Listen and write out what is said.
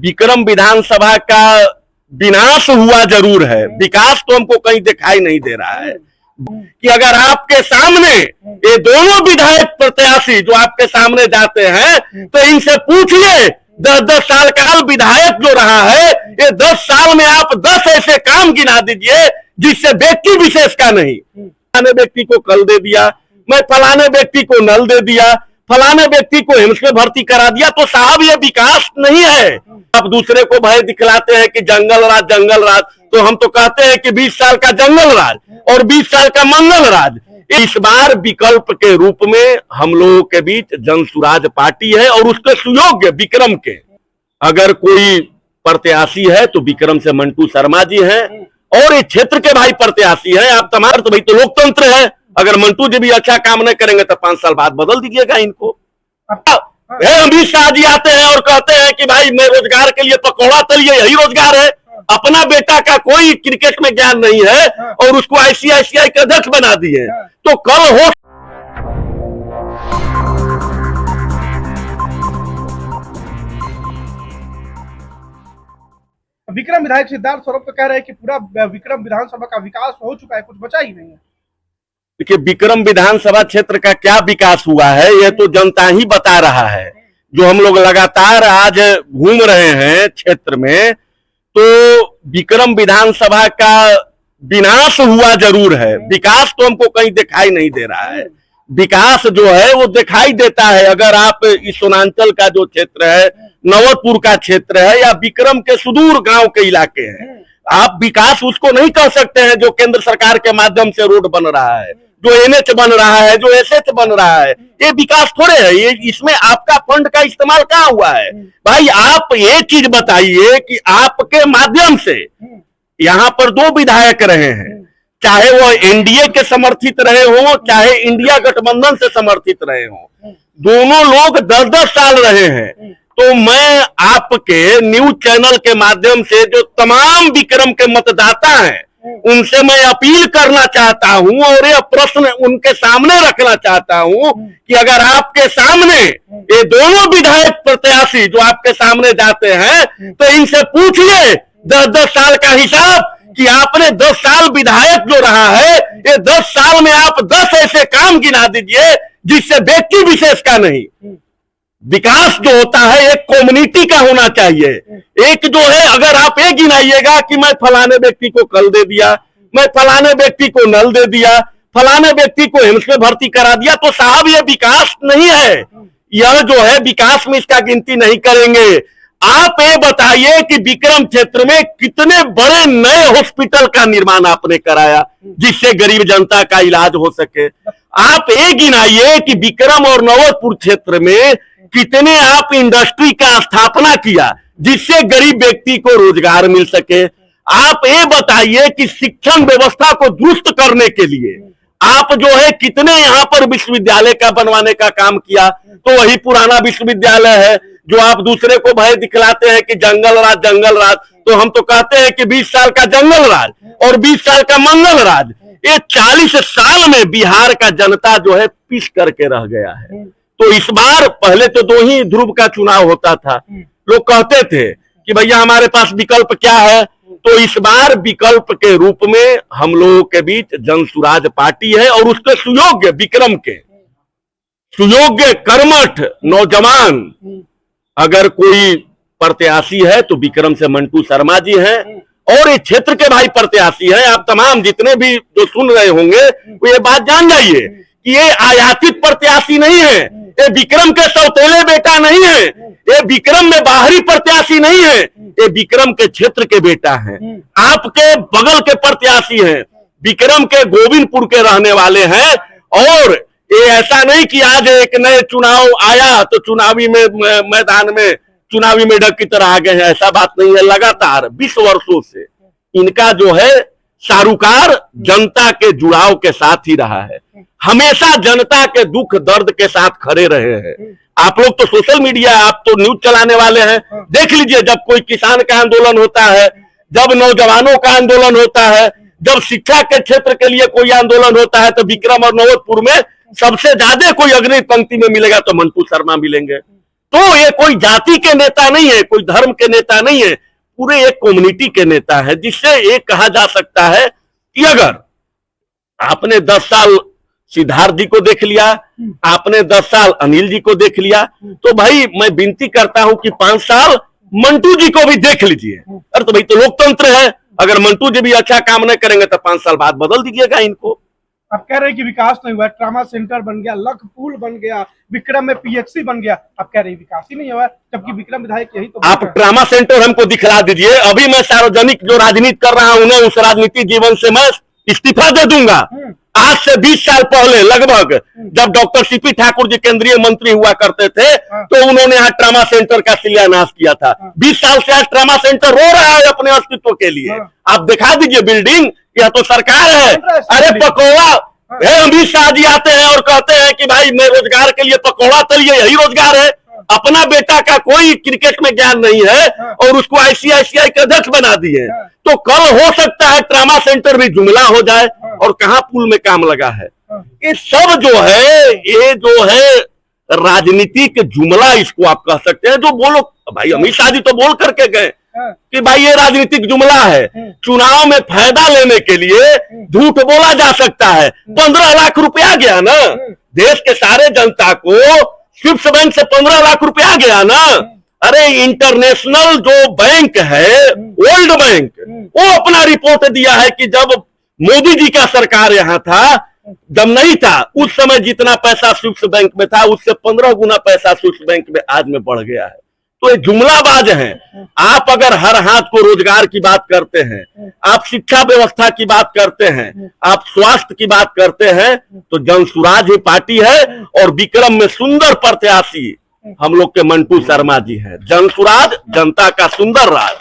विक्रम विधानसभा का विनाश हुआ जरूर है, विकास तो हमको कहीं दिखाई नहीं दे रहा है। कि अगर आपके सामने ये दोनों विधायक प्रत्याशी जो आपके सामने जाते हैं तो इनसे पूछिए 10-10 साल का विधायक जो रहा है, ये 10 साल में आप 10 ऐसे काम गिना दीजिए जिससे व्यक्ति विशेष का नहीं, फलाने व्यक्ति को कल दे दिया, मैं फलाने व्यक्ति को नल दे दिया, फलाने व्यक्ति को एम्स में भर्ती करा दिया, तो साहब ये विकास नहीं है। आप दूसरे को भय दिखलाते हैं कि जंगल राज, तो हम तो कहते हैं कि 20 साल का जंगल राज और 20 साल का मंगल राज। इस बार विकल्प के रूप में हम लोगों के बीच जनसुराज पार्टी है और उसके सुयोग्य विक्रम के अगर कोई प्रत्याशी है तो विक्रम से मंटू शर्मा जी हैं और ये क्षेत्र के भाई प्रत्याशी हैं। आप तमाम तो भाई तो लोकतंत्र है, अगर मंटू जी भी अच्छा काम नहीं करेंगे तो 5 साल बाद बदल दीजिएगा इनको। अमित शाह जी आते हैं और कहते हैं कि भाई मैं रोजगार के लिए पकौड़ा तलिए, यही रोजगार है। अपना बेटा का कोई क्रिकेट में ज्ञान नहीं है और उसको आईसीआईसीआई के अध्यक्ष बना दिए, तो कल हो विक्रम विधायक सिद्धार्थ सौरभ तो कह रहे हैं कि पूरा विक्रम विधानसभा का विकास हो चुका है, कुछ बचा ही नहीं है। देखिए, विक्रम विधानसभा क्षेत्र का क्या विकास हुआ है ये तो जनता ही बता रहा है। जो हम लोग लगातार आज घूम रहे हैं क्षेत्र में, तो विक्रम विधानसभा का विनाश हुआ जरूर है, विकास तो हमको कहीं दिखाई नहीं दे रहा है। विकास जो है वो दिखाई देता है अगर आप इस सोनांचल का जो क्षेत्र है, नवतपुर का क्षेत्र है या विक्रम के सुदूर गांव के इलाके हैं, आप विकास उसको नहीं कह सकते हैं जो केंद्र सरकार के माध्यम से रोड बन रहा है, जो एनएच बन रहा है, जो एसएच बन रहा है, ये विकास थोड़े है। ये इसमें आपका फंड का इस्तेमाल कहाँ हुआ है? भाई आप ये चीज बताइए कि आपके माध्यम से यहाँ पर 2 विधायक रहे हैं, चाहे वो एनडीए के समर्थित रहे हो चाहे इंडिया गठबंधन से समर्थित रहे हो, दोनों लोग 10-10 साल रहे हैं। तो मैं आपके न्यूज चैनल के माध्यम से जो तमाम विक्रम के मतदाता हैं उनसे मैं अपील करना चाहता हूं और ये प्रश्न उनके सामने रखना चाहता हूं कि अगर आपके सामने ये दोनों विधायक प्रत्याशी जो आपके सामने जाते हैं तो इनसे पूछिए 10-10 साल का हिसाब कि आपने 10 साल विधायक जो रहा है, ये 10 साल में आप 10 ऐसे काम गिना दीजिए जिससे व्यक्ति विशेष का नहीं, विकास जो होता है एक कम्युनिटी का होना चाहिए। एक जो है अगर आप ये गिनाइएगा कि मैं फलाने व्यक्ति को कल दे दिया, मैं फलाने व्यक्ति को नल दे दिया, फलाने व्यक्ति को एम्स में भर्ती करा दिया, तो साहब ये विकास नहीं है। यह जो है विकास में इसका गिनती नहीं करेंगे। आप ये बताइए कि विक्रम क्षेत्र में कितने बड़े नए हॉस्पिटल का निर्माण आपने कराया जिससे गरीब जनता का इलाज हो सके। आप ये गिनाइए कि विक्रम और नवतपुर क्षेत्र में कितने आप इंडस्ट्री का स्थापना किया जिससे गरीब व्यक्ति को रोजगार मिल सके। आप ये बताइए कि शिक्षण व्यवस्था को दुरुस्त करने के लिए आप जो है कितने यहाँ पर विश्वविद्यालय का बनवाने का काम किया। तो वही पुराना विश्वविद्यालय है जो आप दूसरे को भय दिखलाते हैं कि जंगल राज, तो हम तो कहते हैं कि 20 साल का जंगल राज और 20 साल का मंगल राज। ये 40 साल में बिहार का जनता जो है पिस करके रह गया है। तो इस बार पहले तो 2 ही ध्रुव का चुनाव होता था, लोग कहते थे कि भैया हमारे पास विकल्प क्या है, तो इस बार विकल्प के रूप में हम लोगों के बीच जनसुराज पार्टी है और उसके सुयोग्य विक्रम के सुयोग्य कर्मठ नौजवान अगर कोई प्रत्याशी है तो विक्रम से मंटू शर्मा जी हैं और ये क्षेत्र के भाई प्रत्याशी हैं। आप तमाम जितने भी जो सुन रहे होंगे वो ये बात जान जाइए कि ये आयातित प्रत्याशी नहीं है, ये विक्रम के सौतेले बेटा नहीं है, ये विक्रम में बाहरी प्रत्याशी नहीं है, ये विक्रम के क्षेत्र के बेटा हैं। आपके बगल के प्रत्याशी हैं, विक्रम के गोविंदपुर के रहने वाले हैं। और ये ऐसा नहीं कि आज एक नए चुनाव आया तो चुनावी में मैदान में चुनावी मेढक की तरह आ गए हैं, ऐसा बात नहीं है। लगातार 20 वर्षों से इनका जो है सारूकार जनता के जुड़ाव के साथ ही रहा है, हमेशा जनता के दुख दर्द के साथ खड़े रहे हैं। आप लोग तो सोशल मीडिया, आप तो न्यूज चलाने वाले हैं, देख लीजिए जब कोई किसान का आंदोलन होता है, जब नौजवानों का आंदोलन होता है, जब शिक्षा के क्षेत्र के लिए कोई आंदोलन होता है, तो विक्रम और नवतपुर में सबसे ज्यादा कोई अग्नि पंक्ति में मिलेगा तो मंटू शर्मा मिलेंगे। तो ये कोई जाति के नेता नहीं है, कोई धर्म के नेता नहीं है, पूरे एक कम्युनिटी के नेता है, जिससे ये कहा जा सकता है कि अगर आपने 10 साल सिद्धार्थ जी को देख लिया, आपने 10 साल अनिल जी को देख लिया, तो भाई मैं विनती करता हूं कि 5 साल मंटू जी को भी देख लीजिए। अरे तो भाई तो लोकतंत्र है, अगर मंटू जी भी अच्छा काम नहीं करेंगे तो 5 साल बाद बदल दीजिएगा इनको। आप कह रहे हैं कि विकास नहीं हुआ, ट्रामा सेंटर बन गया, लख पुल बन गया, विक्रम में पीएचसी बन गया, आप कह रहे हैं विकास ही नहीं हुआ, जबकि विक्रम विधायक यही तो आप ट्रामा सेंटर हमको दिखला दीजिए, अभी मैं सार्वजनिक जो राजनीति कर रहा हूं ना, उस राजनीतिक जीवन से मैं इस्तीफा दे दूंगा। आज से 20 साल पहले लगभग जब डॉक्टर सीपी ठाकुर जी केंद्रीय मंत्री हुआ करते थे, तो उन्होंने यहाँ ट्रामा सेंटर का शिलान्यास किया था। 20 साल से आज ट्रामा सेंटर रो रहा है अपने अस्तित्व के लिए। आप दिखा दीजिए बिल्डिंग, यह तो सरकार है। अरे पकौड़ा, अमित शाह जी आते हैं और कहते हैं कि भाई मैं रोजगार के लिए पकौड़ा तलिए, यही रोजगार है। अपना बेटा का कोई क्रिकेट में ज्ञान नहीं है और उसको आईसीआईसीआई के अध्यक्ष बना दिए। तो कल हो सकता है ट्रामा सेंटर भी जुमला हो जाए, और कहां पुल में काम लगा है। ये सब जो है, ये जो है राजनीतिक जुमला इसको आप कह सकते हैं। जो बोलो भाई, अमित शाह जी तो बोल करके गए कि भाई ये राजनीतिक जुमला है, चुनाव में फायदा लेने के लिए झूठ बोला जा सकता है। 15 लाख रुपया गया ना, देश के सारे जनता को स्विफ्ट बैंक से 15 लाख रुपया गया ना। अरे इंटरनेशनल जो बैंक है, वर्ल्ड बैंक, वो अपना रिपोर्ट दिया है कि जब मोदी जी का सरकार यहाँ था, जब नहीं था उस समय जितना पैसा स्विफ्ट बैंक में था, उससे 15 गुना पैसा स्विफ्ट बैंक में आज में बढ़ गया है। तो ये जुमलाबाज हैं। आप अगर हर हाथ को रोजगार की बात करते हैं, आप शिक्षा व्यवस्था की बात करते हैं, आप स्वास्थ्य की बात करते हैं, तो जनसुराज ही पार्टी है। और विक्रम में सुंदर प्रत्याशी हम लोग के मंटू शर्मा जी हैं। जनसुराज, जनता का सुंदर राज।